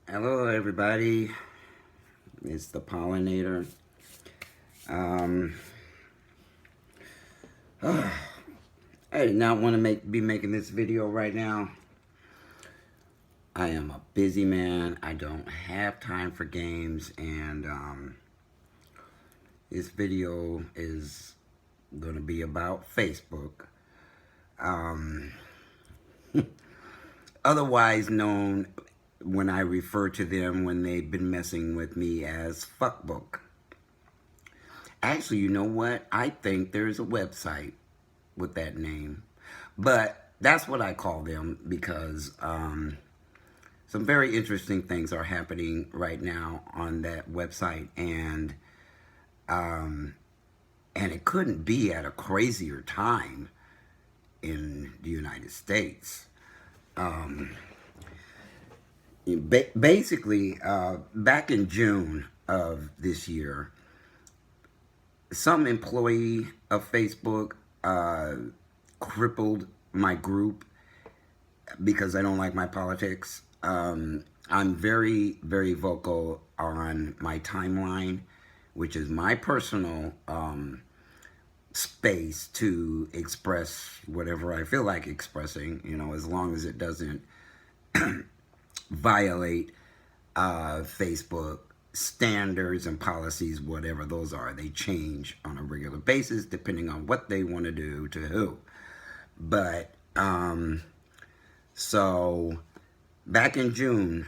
Hello, everybody. It's the pollinator. Um, I did not want to be making this video right now. I am a busy man. I don't have time for games, and this video is going to be about Facebook. Um, Otherwise known when I refer to them when they've been messing with me as Fuckbook. Actually, you know what? I think there's a website with that name. But that's what I call them because some very interesting things are happening right now on that website. And it couldn't be at a crazier time in the United States. Basically, back in June of this year, some employee of Facebook crippled my group because I don't like my politics. I'm very, very vocal on my timeline, which is my personal space to express whatever I feel like expressing, as long as it doesn't violate Facebook standards and policies, whatever those are. They change on a regular basis depending on what they want to do to who. But so back in June,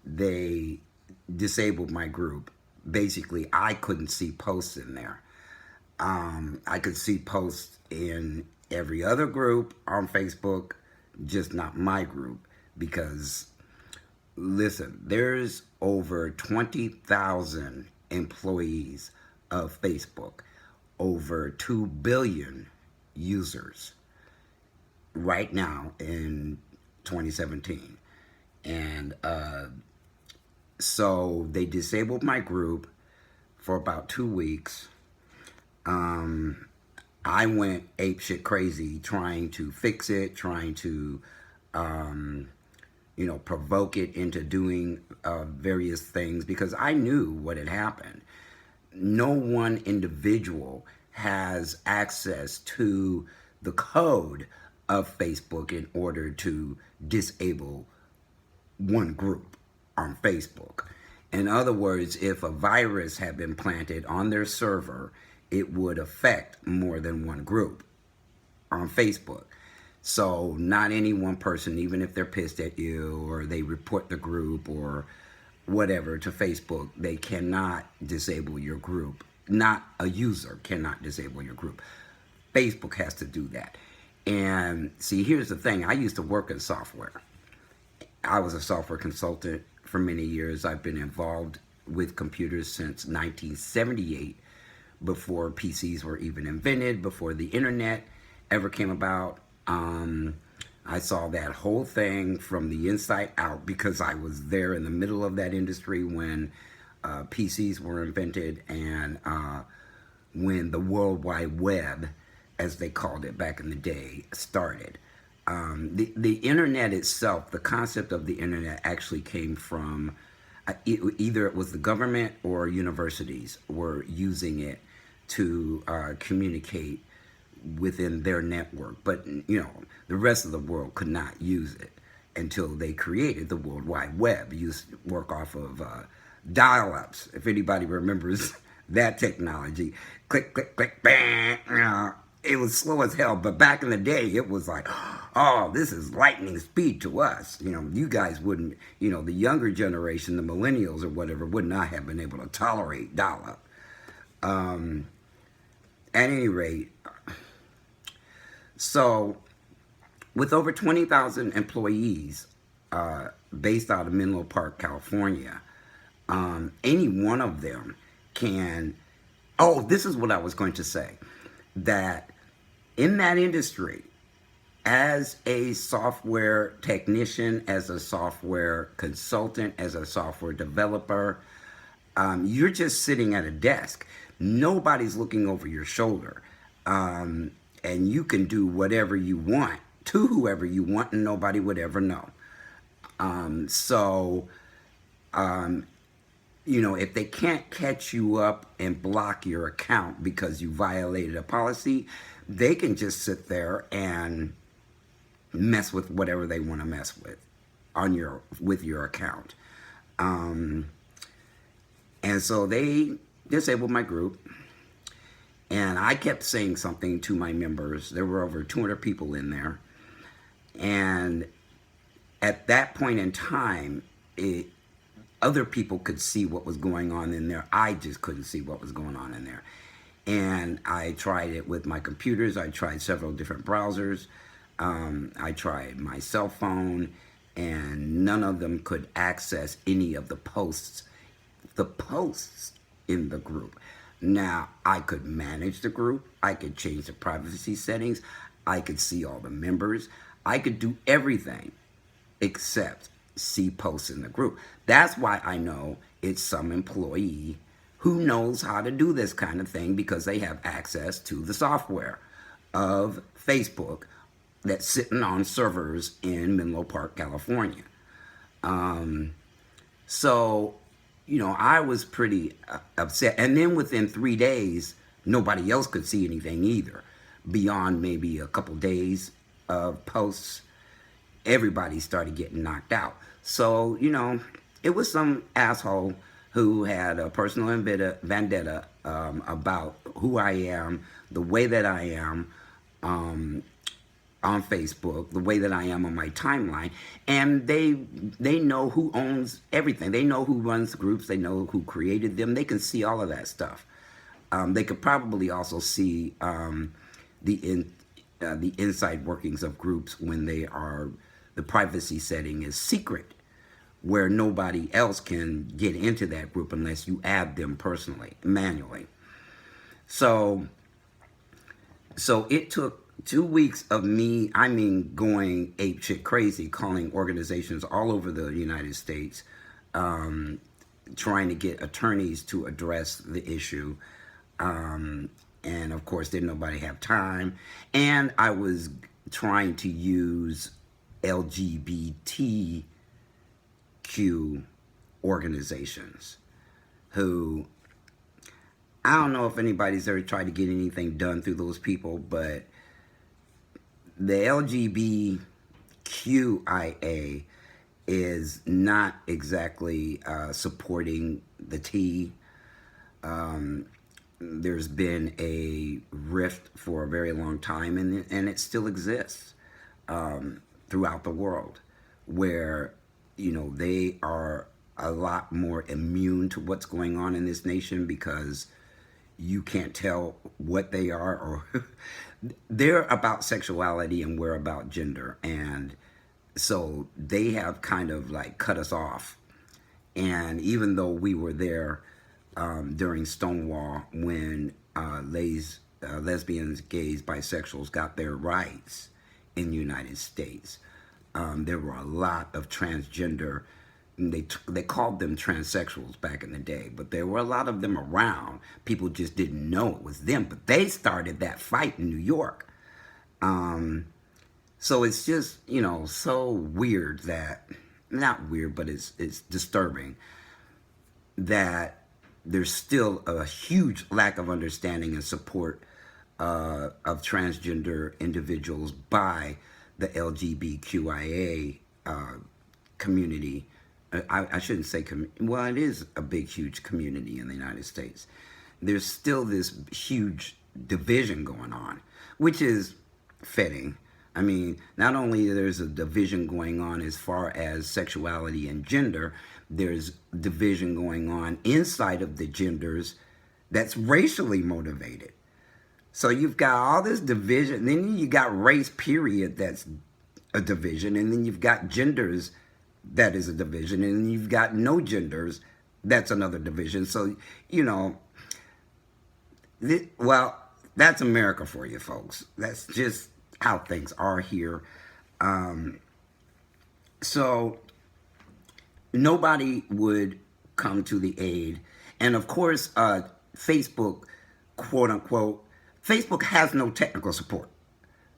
they disabled my group. Basically, I couldn't see posts in there. I could see posts in every other group on Facebook, just not my group, because listen, there's over 20,000 employees of Facebook, over 2 billion users right now in 2017. And so they disabled my group for about 2 weeks. I went apeshit crazy trying to fix it, trying to provoke it into doing various things because I knew what had happened. No one individual has access to the code of Facebook in order to disable one group on Facebook. In other words, if a virus had been planted on their server, it would affect more than one group on Facebook. So not any one person, even if they're pissed at you or they report the group or whatever to Facebook, they cannot disable your group. Not a user cannot disable your group. Facebook has to do that. And see, here's the thing. I used to work in software. I was a software consultant for many years. I've been involved with computers since 1978, before PCs were even invented, before the internet ever came about. I saw that whole thing from the inside out because I was there in the middle of that industry when PCs were invented and when the World Wide Web, as they called it back in the day, started. The internet itself, the concept of the internet actually came from either it was the government or universities were using it to communicate within their network. But, the rest of the world could not use it until they created the World Wide Web. It used to work off of dial-ups, if anybody remembers that technology. Click, click, click, bang. It was slow as hell, but back in the day, it was like, oh, this is lightning speed to us. You guys wouldn't, the younger generation, the millennials or whatever, would not have been able to tolerate dial-up. At any rate, so with over 20,000 employees based out of Menlo Park, California, any one of them can, oh, this is what I was going to say, that in that industry, as a software technician, as a software consultant, as a software developer, you're just sitting at a desk. Nobody's looking over your shoulder. And you can do whatever you want to whoever you want and nobody would ever know. So, if they can't catch you up and block your account because you violated a policy, they can just sit there and mess with whatever they want to mess with with your account. Um, and so they disabled my group, and I kept saying something to my members. There were over 200 people in there, and at that point in time, other people could see what was going on in there. I just couldn't see what was going on in there. And I tried it with my computers. I tried several different browsers. I tried my cell phone, and none of them could access any of the posts in the group. Now, I could manage the group. I could change the privacy settings. I could see all the members. I could do everything except see posts in the group. That's why I know it's some employee who knows how to do this kind of thing, because they have access to the software of Facebook that's sitting on servers in Menlo Park, California. So, I was pretty upset. And then within 3 days, nobody else could see anything either. Beyond maybe a couple days of posts, everybody started getting knocked out. So, it was some asshole who had a personal vendetta about who I am, the way that I am on Facebook, the way that I am on my timeline. And they know who owns everything. They know who runs the groups. They know who created them. They can see all of that stuff. They could probably also see the inside workings of groups when the privacy setting is secret, where nobody else can get into that group unless you add them personally, manually. So it took 2 weeks of me, going apeshit crazy, calling organizations all over the United States, trying to get attorneys to address the issue. And of course, didn't nobody have time. And I was trying to use LGBTQ organizations who, I don't know if anybody's ever tried to get anything done through those people, but the LGBTQIA is not exactly supporting the T. There's been a rift for a very long time, and it still exists throughout the world, where they are a lot more immune to what's going on in this nation, because you can't tell what they are, or they're about sexuality and we're about gender. And so they have kind of like cut us off. And even though we were there during Stonewall, when lesbians, gays, bisexuals got their rights in the United States, there were a lot of transgender, they called them transsexuals back in the day, but there were a lot of them around. People just didn't know it was them, but they started that fight in New York. So it's just, so weird that, not weird, but it's disturbing that there's still a huge lack of understanding and support of transgender individuals by the LGBTQIA community. I shouldn't say well, it is a big, huge community in the United States. There's still this huge division going on, which is fitting. I mean, not only there's a division going on as far as sexuality and gender, there's division going on inside of the genders that's racially motivated. So you've got all this division, then you got race, period, that's a division, and then you've got genders, that is a division, and then you've got no genders, that's another division. So, well, that's America for you, folks. That's just how things are here. So nobody would come to the aid. And of course, Facebook, quote unquote, Facebook has no technical support.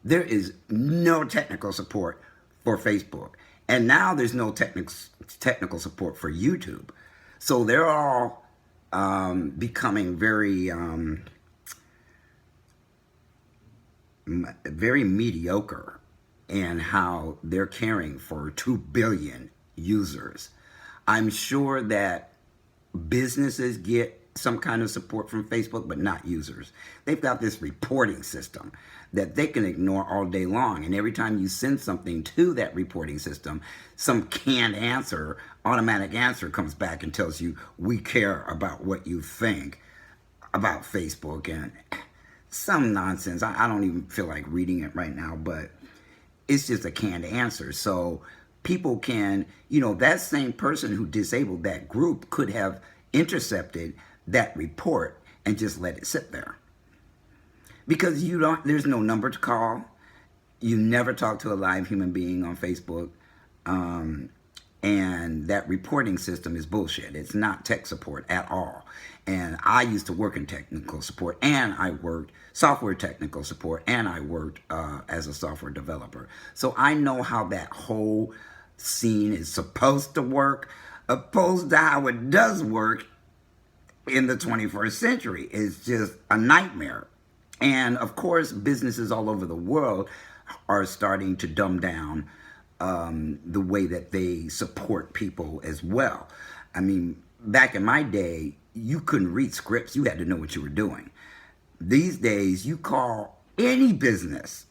There is no technical support for Facebook. And now there's no technical support for YouTube. So they're all becoming very mediocre in how they're caring for 2 billion users. I'm sure that businesses get some kind of support from Facebook, but not users. They've got this reporting system that they can ignore all day long. And every time you send something to that reporting system, some canned answer, automatic answer comes back and tells you, we care about what you think about Facebook, and some nonsense. I don't even feel like reading it right now, but it's just a canned answer. So people can, that same person who disabled that group could have intercepted that report and just let it sit there. Because there's no number to call. You never talk to a live human being on Facebook. And that reporting system is bullshit. It's not tech support at all. And I used to work in technical support, and I worked software technical support, and I worked as a software developer. So I know how that whole scene is supposed to work, opposed to how it does work in the 21st century. It's just a nightmare. And of course, businesses all over the world are starting to dumb down the way that they support people as well. I mean, back in my day, you couldn't read scripts. You had to know what you were doing. These days, you call any business,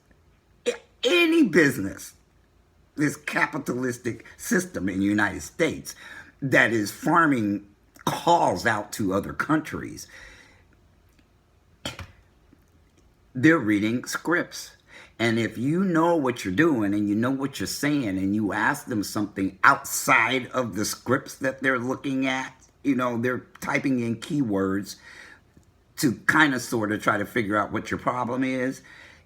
this capitalistic system in the United States that is farming calls out to other countries. They're reading scripts. And if you know what you're doing and you know what you're saying and you ask them something outside of the scripts that they're looking at, they're typing in keywords to kind of sort of try to figure out what your problem is.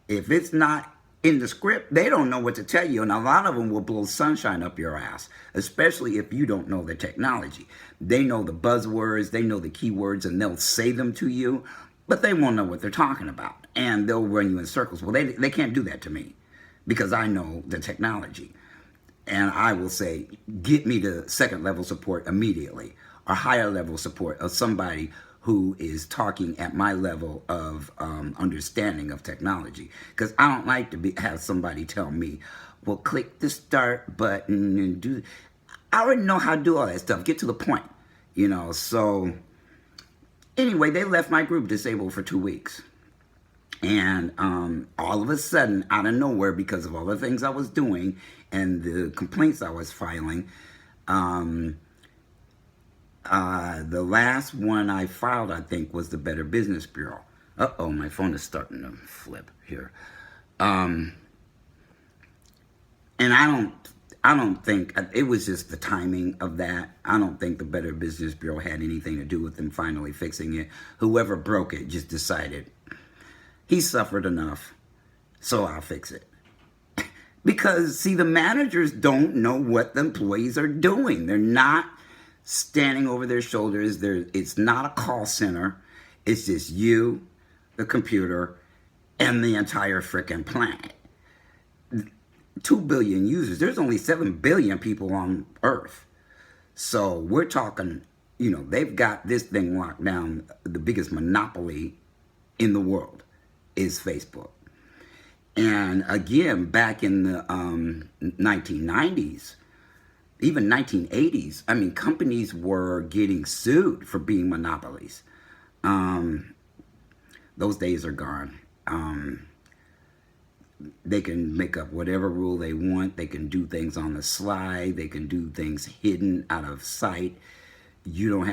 If it's not in the script, they don't know what to tell you. And a lot of them will blow sunshine up your ass, especially if you don't know the technology. They know the buzzwords, they know the keywords, and they'll say them to you, but they won't know what they're talking about. And they'll run you in circles. Well, they can't do that to me because I know the technology. And I will say, get me to second level support immediately, or higher level support of somebody who is talking at my level of understanding of technology. Because I don't like to have somebody tell me, well, click the start button and do. I already know how to do all that stuff. Get to the point, So anyway, they left my group disabled for 2 weeks. And all of a sudden, out of nowhere, because of all the things I was doing and the complaints I was filing, the last one I filed, I think, was the Better Business Bureau. Uh-oh, my phone is starting to flip here. And I don't think, it was just the timing of that. I don't think the Better Business Bureau had anything to do with them finally fixing it. Whoever broke it just decided, he suffered enough, so I'll fix it. Because, see, the managers don't know what the employees are doing. They're not standing over their shoulders. It's not a call center. It's just you, the computer, and the entire frickin' planet. 2 billion users. There's only 7 billion people on Earth. So we're talking, they've got this thing locked down. The biggest monopoly in the world is Facebook. And again, back in the 1990s, even 1980s, companies were getting sued for being monopolies. Those days are gone. They can make up whatever rule they want. They can do things on the sly. They can do things hidden out of sight. They don't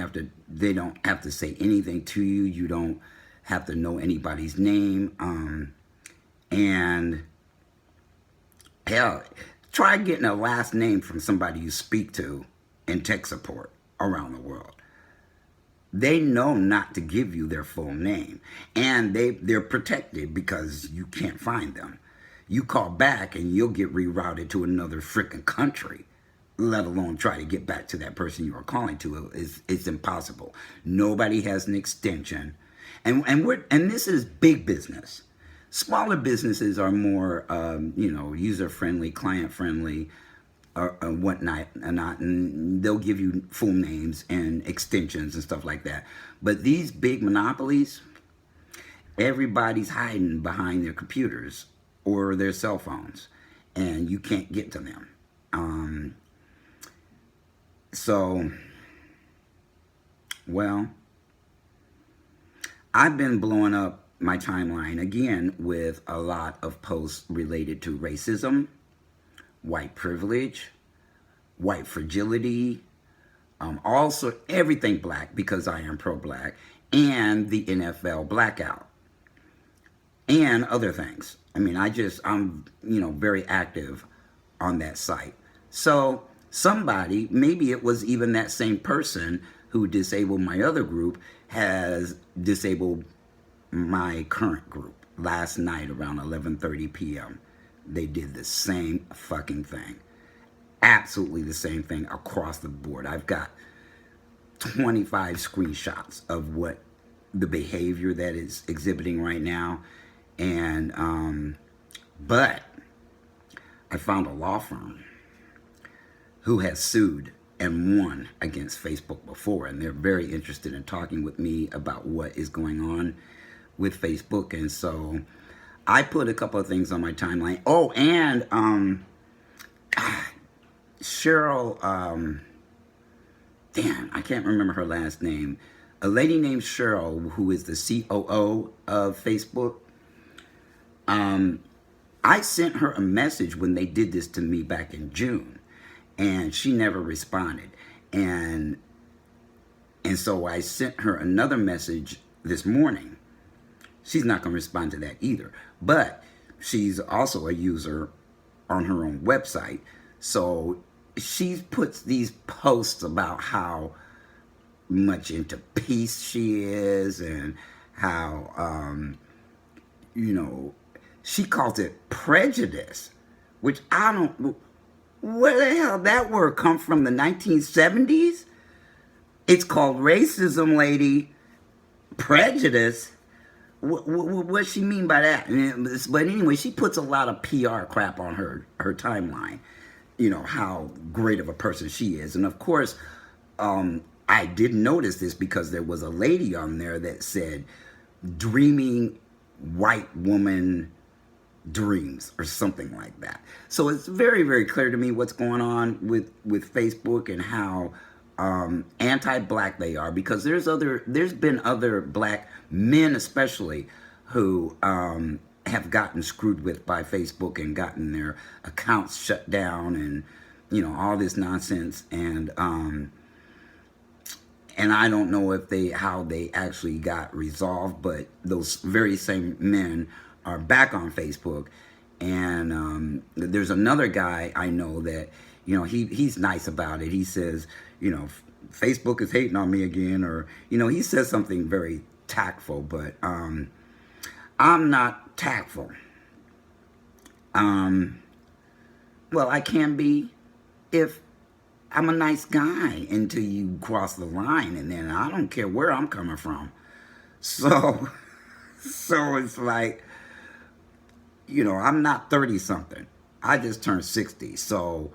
have to say anything to you. You don't have to know anybody's name. And hell, try getting a last name from somebody you speak to in tech support around the world. They know not to give you their full name. And they're protected because you can't find them. You call back and you'll get rerouted to another freaking country, let alone try to get back to that person you are calling to. It's impossible. Nobody has an extension. And this is big business. Smaller businesses are more, user-friendly, client-friendly, or whatnot, and they'll give you full names and extensions and stuff like that. But these big monopolies, everybody's hiding behind their computers or their cell phones, and you can't get to them. So, well, I've been blowing up my timeline again with a lot of posts related to racism, white privilege, white fragility, also everything black because I am pro-black, and the NFL blackout, and other things. I mean, I'm very active on that site. So somebody, maybe it was even that same person who disabled my other group, has disabled my current group. Last night around 11:30 p.m. they did the same fucking thing. Absolutely the same thing across the board. I've got 25 screenshots of what the behavior that is exhibiting right now. And but I found a law firm who has sued and won against Facebook before, and they're very interested in talking with me about what is going on with Facebook. And so I put a couple of things on my timeline. Oh, and Cheryl, damn, I can't remember her last name. A lady named Cheryl, who is the COO of Facebook. I sent her a message when they did this to me back in June, and she never responded. And so I sent her another message this morning. She's not going to respond to that either. But she's also a user on her own website. So she puts these posts about how much into peace she is, and how, she calls it prejudice, which I don't, where the hell that word come from, the 1970s? It's called racism, lady. Prejudice? What she mean by that? But anyway, she puts a lot of PR crap on her timeline. How great of a person she is. And of course, I did notice this because there was a lady on there that said, dreaming white woman dreams, or something like that. So it's very, very clear to me what's going on with Facebook, and how anti-black they are, because there's been other black men especially who have gotten screwed with by Facebook and gotten their accounts shut down, and all this nonsense. And I don't know how they actually got resolved, but those very same men are back on Facebook. And there's another guy I know that, he's nice about it. He says, Facebook is hating on me again, or, he says something very tactful, but I'm not tactful. Well, I can be if I'm a nice guy until you cross the line, and then I don't care where I'm coming from. So it's like, I'm not 30-something. I just turned 60. So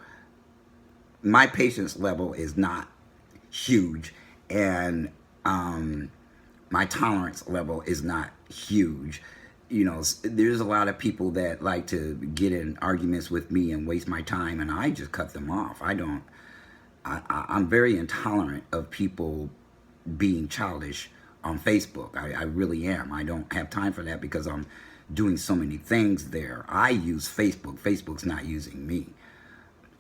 my patience level is not huge, and my tolerance level is not huge. There's a lot of people that like to get in arguments with me and waste my time, and I just cut them off. I'm very intolerant of people being childish on Facebook. I really am. I don't have time for that because I'm doing so many things there. I use Facebook. Facebook's not using me.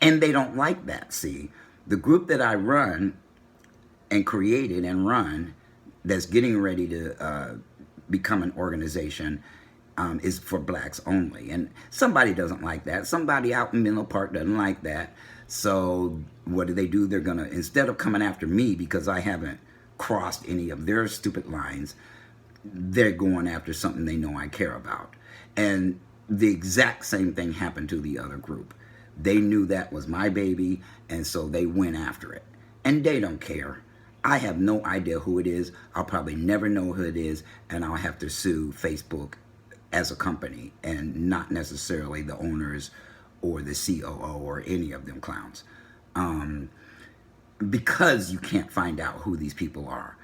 And they don't like that, see. The group that I run and created and run, that's getting ready to become an organization, is for blacks only. And somebody doesn't like that. Somebody out in Menlo Park doesn't like that. So what do? They're going to, instead of coming after me because I haven't crossed any of their stupid lines, they're going after something they know I care about. And the exact same thing happened to the other group. They knew that was my baby, and so they went after it. And they don't care. I have no idea who it is. I'll probably never know who it is, and I'll have to sue Facebook as a company and not necessarily the owners or the COO or any of them clowns. Because you can't find out who these people are.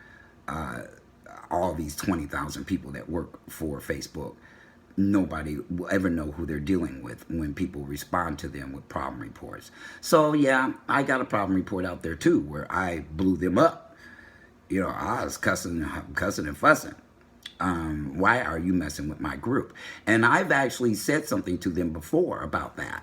All these 20,000 people that work for Facebook, nobody will ever know who they're dealing with when people respond to them with problem reports. So yeah, I got a problem report out there too where I blew them up. You know, I was cussing and fussing. Why are you messing with my group? And I've actually said something to them before about that.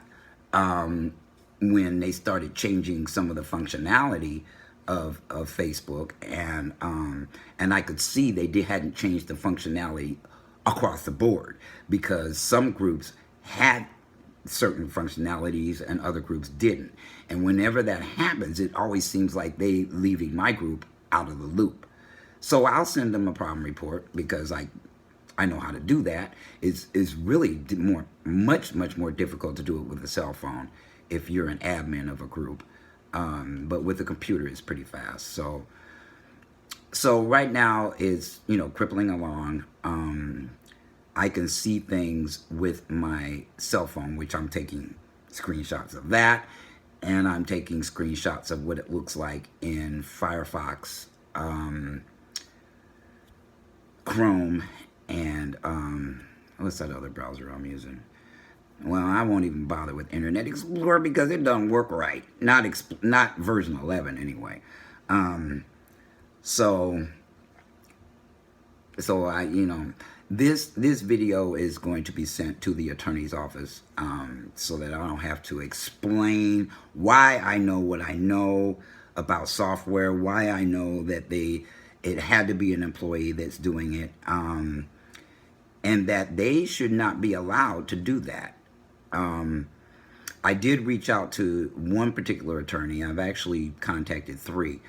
When they started changing some of the functionality of Facebook, and I could see they hadn't changed the functionality across the board, because some groups had certain functionalities and other groups didn't. And whenever that happens, it always seems like they leaving my group out of the loop. So I'll send them a problem report because I know how to do that. It's really much more difficult to do it with a cell phone if you're an admin of a group. But with a computer, it's pretty fast. So right now it's, you know, crippling along. I can see things with my cell phone, which I'm taking screenshots of that, and I'm taking screenshots of what it looks like in Firefox, Chrome, and what's that other browser I'm using? Well, I won't even bother with Internet Explorer because it doesn't work right. Not version 11 anyway. So I, you know, this video is going to be sent to the attorney's office, so that I don't have to explain why I know what I know about software, why I know that it had to be an employee that's doing it, and that they should not be allowed to do that. I did reach out to one particular attorney. I've actually contacted 3.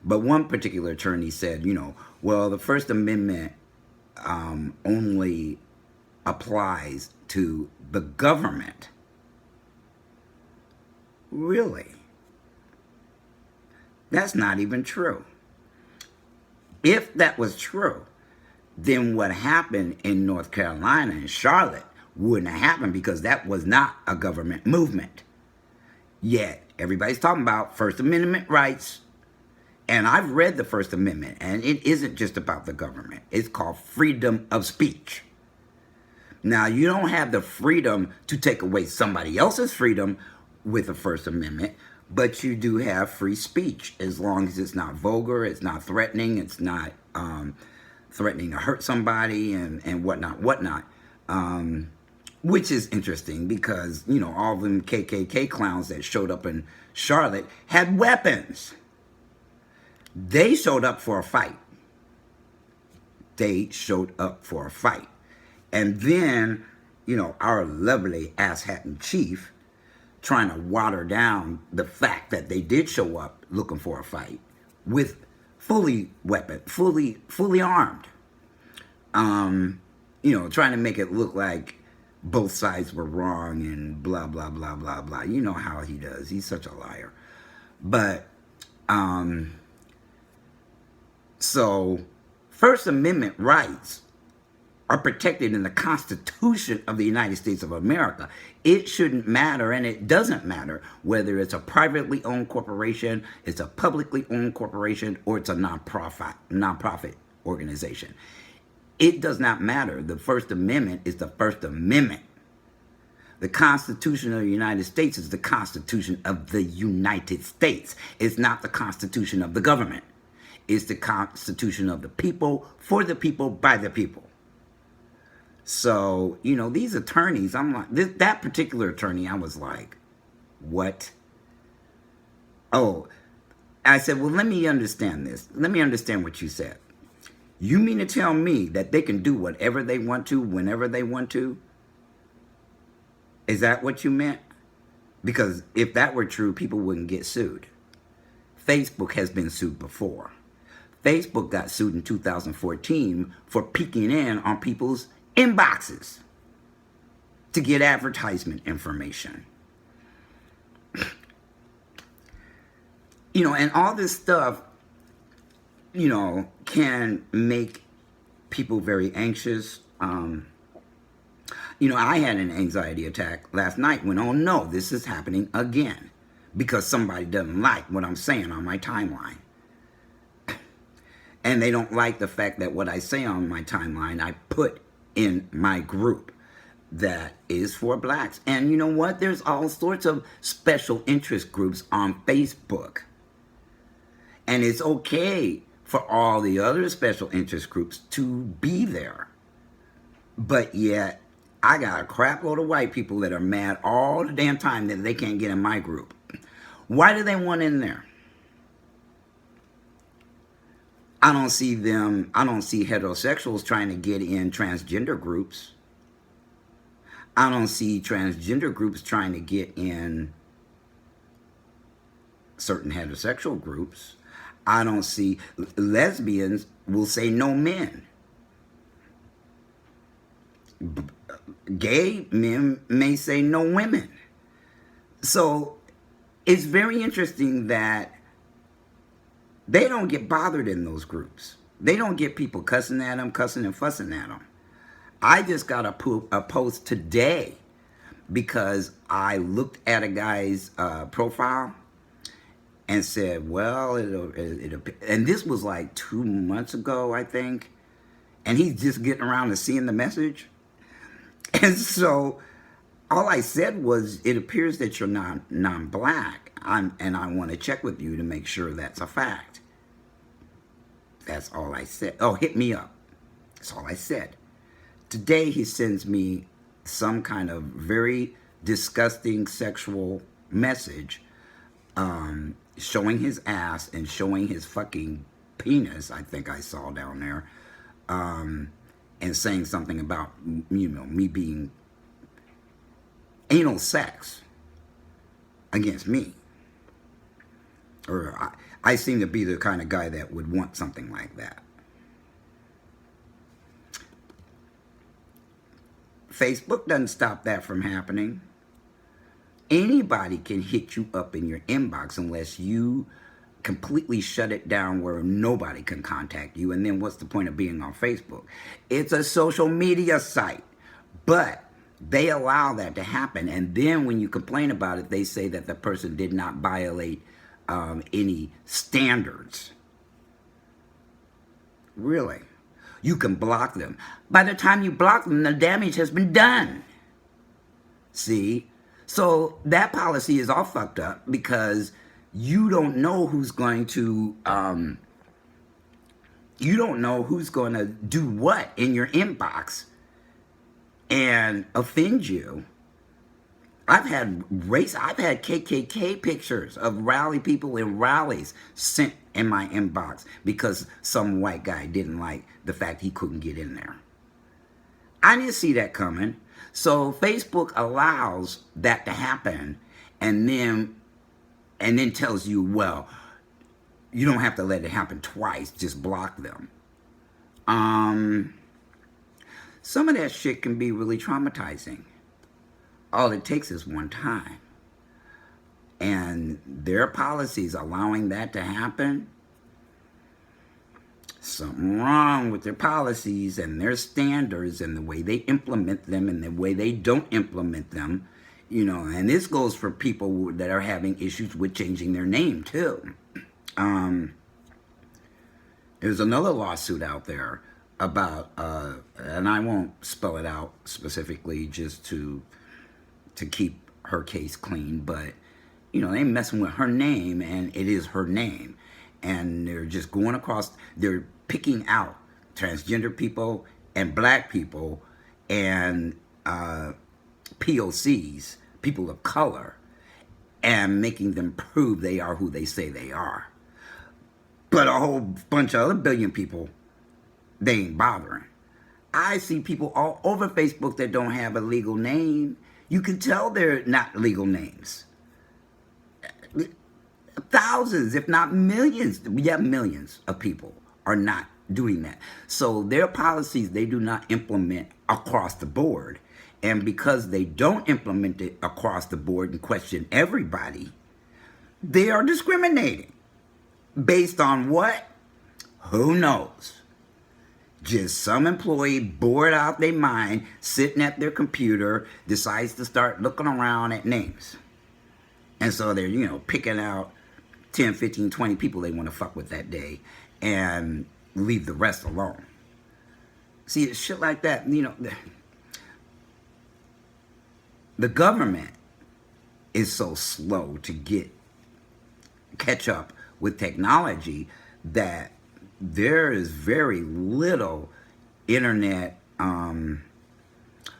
But one particular attorney said, you know, well, the First Amendment only applies to the government. Really? That's not even true. If that was true, then what happened in North Carolina and Charlotte wouldn't have happened, because that was not a government movement. Yet everybody's talking about First Amendment rights, and I've read the First Amendment, and it isn't just about the government. It's called freedom of speech. Now, you don't have the freedom to take away somebody else's freedom with the First Amendment, but you do have free speech, as long as it's not vulgar, it's not threatening, it's not threatening to hurt somebody and whatnot. Which is interesting because, you know, all of them KKK clowns that showed up in Charlotte had weapons. They showed up for a fight. They showed up for a fight. And then, you know, our lovely asshat chief trying to water down the fact that they did show up looking for a fight with fully armed. You know, trying to make it look like both sides were wrong and blah, blah, blah, blah, blah. You know how he does. He's such a liar. But, so First Amendment rights are protected in the Constitution of the United States of America. It shouldn't matter, and it doesn't matter whether it's a privately owned corporation, it's a publicly owned corporation, or it's a nonprofit organization. It does not matter. The First Amendment is the First Amendment. The Constitution of the United States is the Constitution of the United States. It's not the Constitution of the government. It's the Constitution of the people, for the people, by the people. So, you know, these attorneys, I'm like, that particular attorney, I was like, what? Oh, I said, well, let me understand this. Let me understand what you said. You mean to tell me that they can do whatever they want to, whenever they want to? Is that what you meant? Because if that were true, people wouldn't get sued. Facebook has been sued before. Facebook got sued in 2014 for peeking in on people's inboxes to get advertisement information. You know, and all this stuff, you know, can make people very anxious. I had an anxiety attack last night when, oh no, this is happening again because somebody doesn't like what I'm saying on my timeline. And they don't like the fact that what I say on my timeline, I put in my group that is for blacks. And you know what? There's all sorts of special interest groups on Facebook. And it's okay for all the other special interest groups to be there. But yet, I got a crap load of white people that are mad all the damn time that they can't get in my group. Why do they want in there? I don't see heterosexuals trying to get in transgender groups. I don't see transgender groups trying to get in certain heterosexual groups. I don't see lesbians will say no men. Gay men may say no women. So it's very interesting that they don't get bothered in those groups. They don't get people cussing at them, cussing and fussing at them. I just got a post today because I looked at a guy's profile and said, well, and this was like 2 months ago, I think. And he's just getting around to seeing the message. And so all I said was, it appears that you're non-black, and I want to check with you to make sure that's a fact. That's all I said. Oh, hit me up. That's all I said. Today he sends me some kind of very disgusting sexual message, showing his ass and showing his fucking penis, I think I saw down there, and saying something about, me being anal sex against me. Or I seem to be the kind of guy that would want something like that. Facebook doesn't stop that from happening. Anybody can hit you up in your inbox unless you completely shut it down where nobody can contact you. And then what's the point of being on Facebook? It's a social media site, but they allow that to happen. And then when you complain about it, they say that the person did not violate any standards. Really? You can block them. By the time you block them, the damage has been done. See? So that policy is all fucked up because you don't know who's going to do what in your inbox and offend you. I've had KKK pictures of rally people in rallies sent in my inbox because some white guy didn't like the fact he couldn't get in there. I didn't see that coming. So Facebook allows that to happen and then tells you, well, you don't have to let it happen twice, just block them. Some of that shit can be really traumatizing. All it takes is one time. And their policies allowing that to happen, something wrong with their policies and their standards and the way they implement them and the way they don't implement them. And this goes for people that are having issues with changing their name too. There's another lawsuit out there about, and I won't spell it out specifically just to keep her case clean, but they messing with her name, and it is her name, and they're just going across, they're picking out transgender people and black people and POCs, people of color, and making them prove they are who they say they are. But a whole bunch of other billion people, they ain't bothering. I see people all over Facebook that don't have a legal name. You can tell they're not legal names. Thousands, if not millions, millions of people are not doing that. So their policies, they do not implement across the board. And because they don't implement it across the board and question everybody, they are discriminating. Based on what? Who knows? Just some employee bored out their mind, sitting at their computer, decides to start looking around at names. And so they're, picking out 10, 15, 20 people they want to fuck with that day and leave the rest alone. See, shit like that, the government is so slow to catch up with technology that there is very little internet,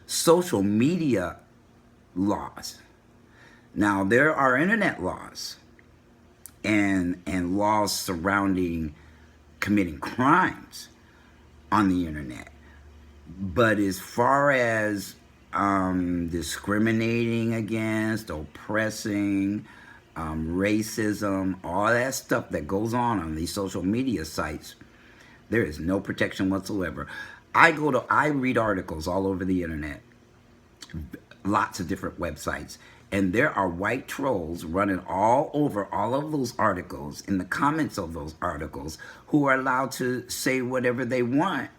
social media laws. Now, there are internet laws and laws surrounding committing crimes on the internet. But as far as discriminating against, oppressing, racism, all that stuff that goes on these social media sites, there is no protection whatsoever. I read articles all over the internet, lots of different websites, and there are white trolls running all over all of those articles, in the comments of those articles, who are allowed to say whatever they want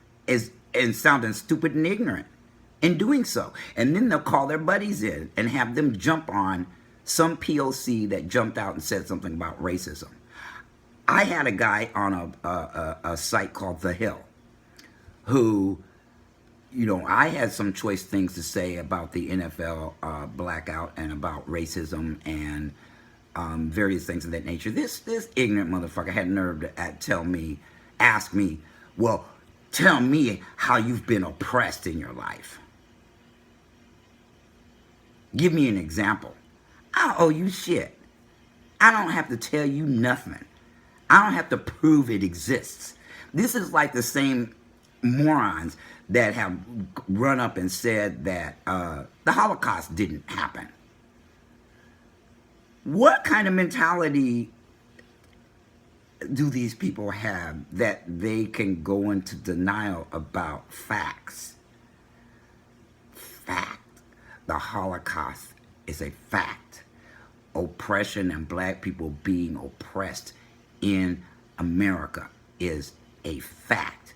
and sounding stupid and ignorant in doing so. And then they'll call their buddies in and have them jump on some POC that jumped out and said something about racism. I had a guy on a site called The Hill who, I had some choice things to say about the NFL blackout and about racism and various things of that nature. This ignorant motherfucker had nerve to ask me, well, tell me how you've been oppressed in your life. Give me an example. I don't owe you shit. I don't have to tell you nothing. I don't have to prove it exists. This is like the same morons that have run up and said that the Holocaust didn't happen. What kind of mentality do these people have that they can go into denial about facts? Fact. The Holocaust is a fact. Oppression and black people being oppressed in America is a fact.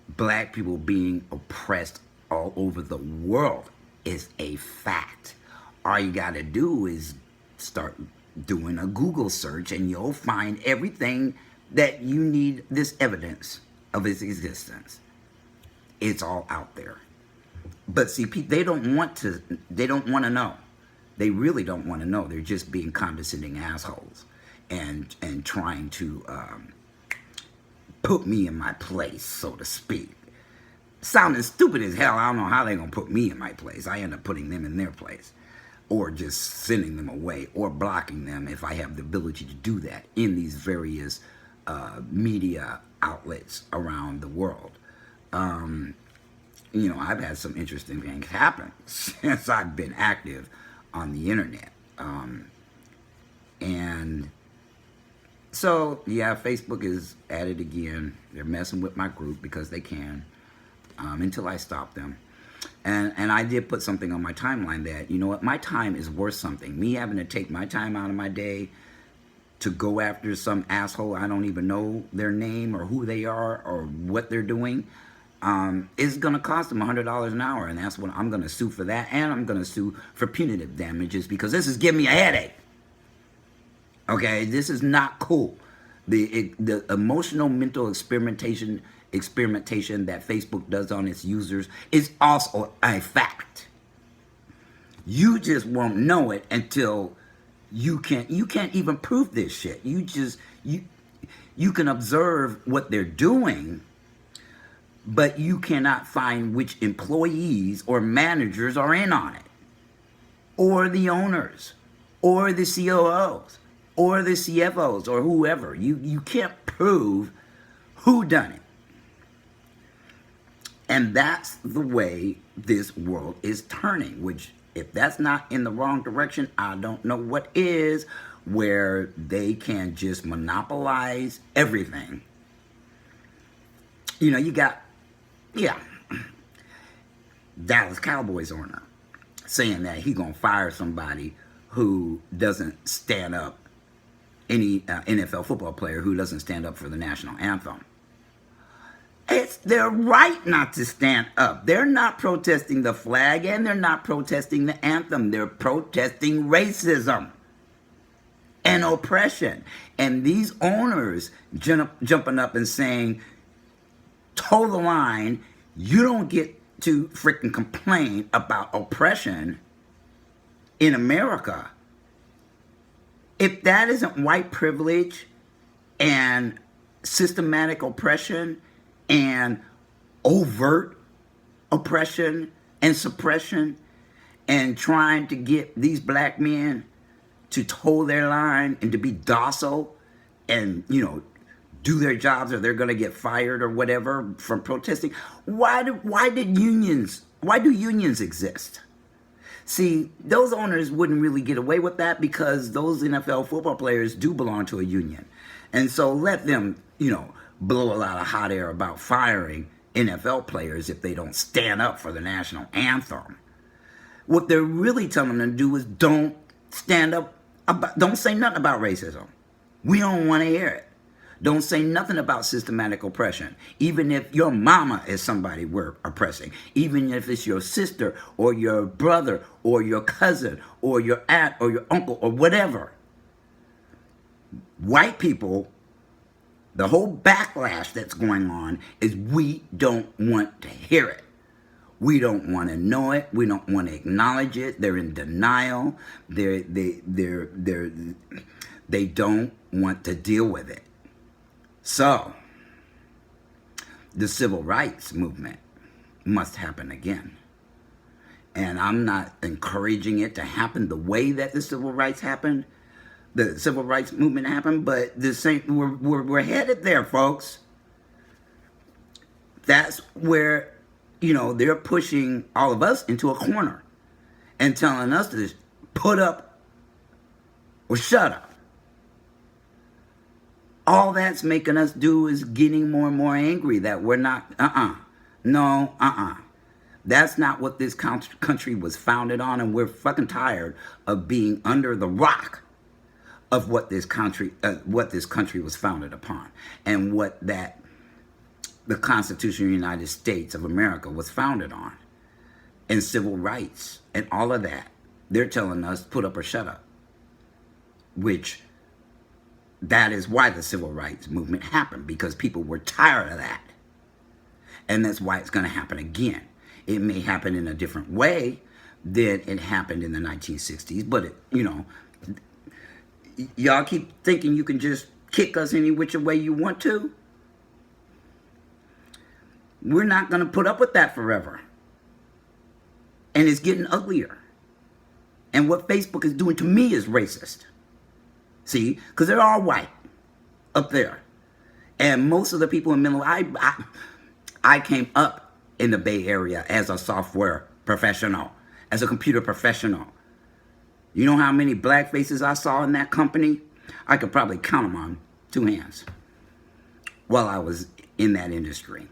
Black people being oppressed all over the world is a fact. All you gotta do is start doing a Google search and you'll find everything that you need, this evidence of its existence. It's all out there. But see, they don't want to know. They really don't want to know. They're just being condescending assholes and trying to put me in my place, so to speak. Sounding stupid as hell. I don't know how they're going to put me in my place. I end up putting them in their place, or just sending them away, or blocking them if I have the ability to do that in these various media outlets around the world. I've had some interesting things happen since I've been active on the internet. And so, yeah, Facebook is at it again. They're messing with my group because they can, until I stop them. And I did put something on my timeline that, my time is worth something. Me having to take my time out of my day to go after some asshole I don't even know their name or who they are or what they're doing, is going to cost them $100 an hour. And that's what I'm going to sue for that. And I'm going to sue for punitive damages because this is giving me a headache. Okay, this is not cool. The emotional mental experimentation that Facebook does on its users is also a fact. You just won't know it until you can't even prove this shit. You can observe what they're doing, but you cannot find which employees or managers are in on it, or the owners, or the COOs, or the CFOs, or whoever. You can't prove who done it. And that's the way this world is turning, which, if that's not in the wrong direction, I don't know what is, where they can just monopolize everything. You got, Dallas Cowboys owner saying that he gonna fire somebody who doesn't stand up, any NFL football player who doesn't stand up for the national anthem. It's their right not to stand up. They're not protesting the flag and they're not protesting the anthem. They're protesting racism and oppression. And these owners jumping up and saying, toe the line, you don't get to freaking complain about oppression in America. If that isn't white privilege and systematic oppression and overt oppression and suppression and trying to get these black men to toe their line and to be docile and, you know, do their jobs or they're going to get fired or whatever from protesting. Why do unions exist? See, those owners wouldn't really get away with that because those NFL football players do belong to a union. And so let them, you know, blow a lot of hot air about firing NFL players if they don't stand up for the national anthem. What they're really telling them to do is don't stand up, don't say nothing about racism. We don't want to hear it. Don't say nothing about systematic oppression. Even if your mama is somebody we're oppressing. Even if it's your sister or your brother or your cousin or your aunt or your uncle or whatever. White people, the whole backlash that's going on is we don't want to hear it. We don't want to know it. We don't want to acknowledge it. They're in denial. They don't want to deal with it. So, the civil rights movement must happen again. And I'm not encouraging it to happen the way that the civil rights movement happened, but we're headed there, folks. That's where, you know, they're pushing all of us into a corner and telling us to just put up or shut up. All that's making us do is getting more and more angry that we're not, That's not what this country was founded on, and we're fucking tired of being under the rock of what this country was founded upon, and what the Constitution of the United States of America was founded on, and civil rights, and all of that. They're telling us, put up or shut up, which that is why the civil rights movement happened, because people were tired of that. And that's why it's going to happen again. It may happen in a different way than it happened in the 1960s, but, y'all keep thinking you can just kick us any which way you want to. We're not going to put up with that forever. And it's getting uglier. And what Facebook is doing to me is racist. See, because they're all white up there. And most of the people in middle, I came up in the Bay Area as a software professional, as a computer professional. You know how many black faces I saw in that company? I could probably count them on 2 hands while I was in that industry.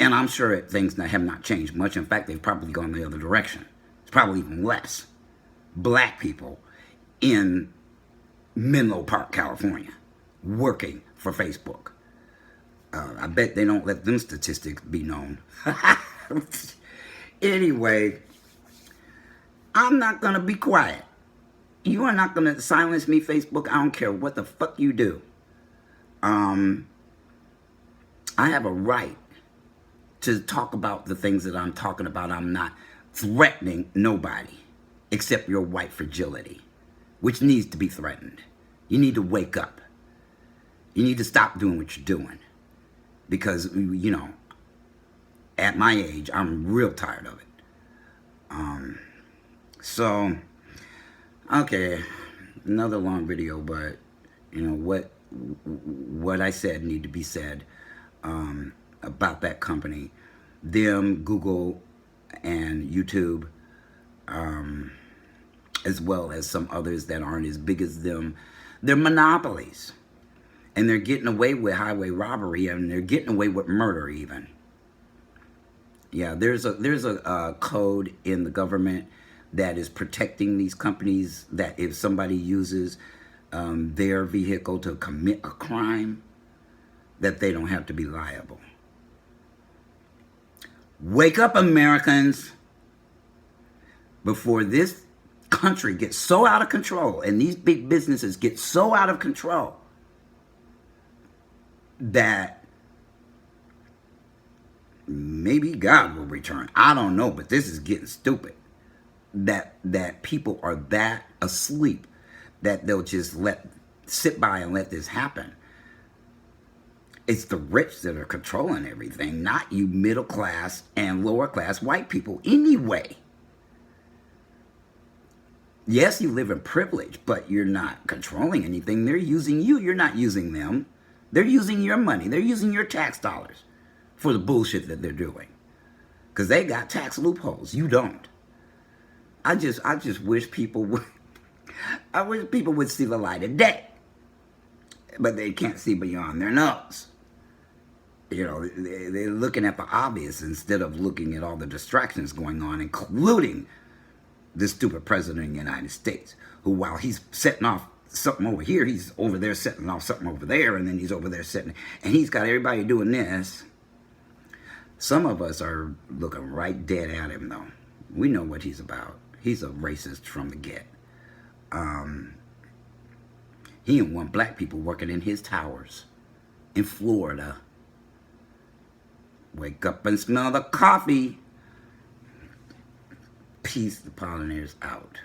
And I'm sure things have not changed much. In fact, they've probably gone the other direction. It's probably even less black people in Menlo Park, California, working for Facebook. I bet they don't let them statistics be known. Anyway, I'm not going to be quiet. You are not going to silence me, Facebook. I don't care what the fuck you do. I have a right to talk about the things that I'm talking about. I'm not threatening nobody except your white fragility, which needs to be threatened. You need to wake up. You need to stop doing what you're doing. Because, at my age, I'm real tired of it. Okay, another long video, but, what I said need to be said about that company. Them, Google, and YouTube, as well as some others that aren't as big as them. They're monopolies. And they're getting away with highway robbery, and they're getting away with murder even. Yeah, there's a code in the government that is protecting these companies, that if somebody uses their vehicle to commit a crime, that they don't have to be liable. Wake up, Americans, before this country gets so out of control and these big businesses get so out of control that maybe God will return. I don't know, but this is getting stupid. That people are that asleep that they'll just sit by and let this happen. It's the rich that are controlling everything, not you middle class and lower class white people anyway. Yes, you live in privilege, but you're not controlling anything. They're using you. You're not using them. They're using your money. They're using your tax dollars for the bullshit that they're doing. Because they got tax loopholes. You don't. I just wish people would I wish people would see the light of day. But they can't see beyond their nose. You know, they're looking at the obvious instead of looking at all the distractions going on, including this stupid president of the United States, who, while he's setting off something over here, he's over there setting off something over there, and then he's over there setting, and he's got everybody doing this. Some of us are looking right dead at him, though. We know what he's about. He's a racist from the get. He didn't want black people working in his towers in Florida. Wake up and smell the coffee. Peace, the pollinators out.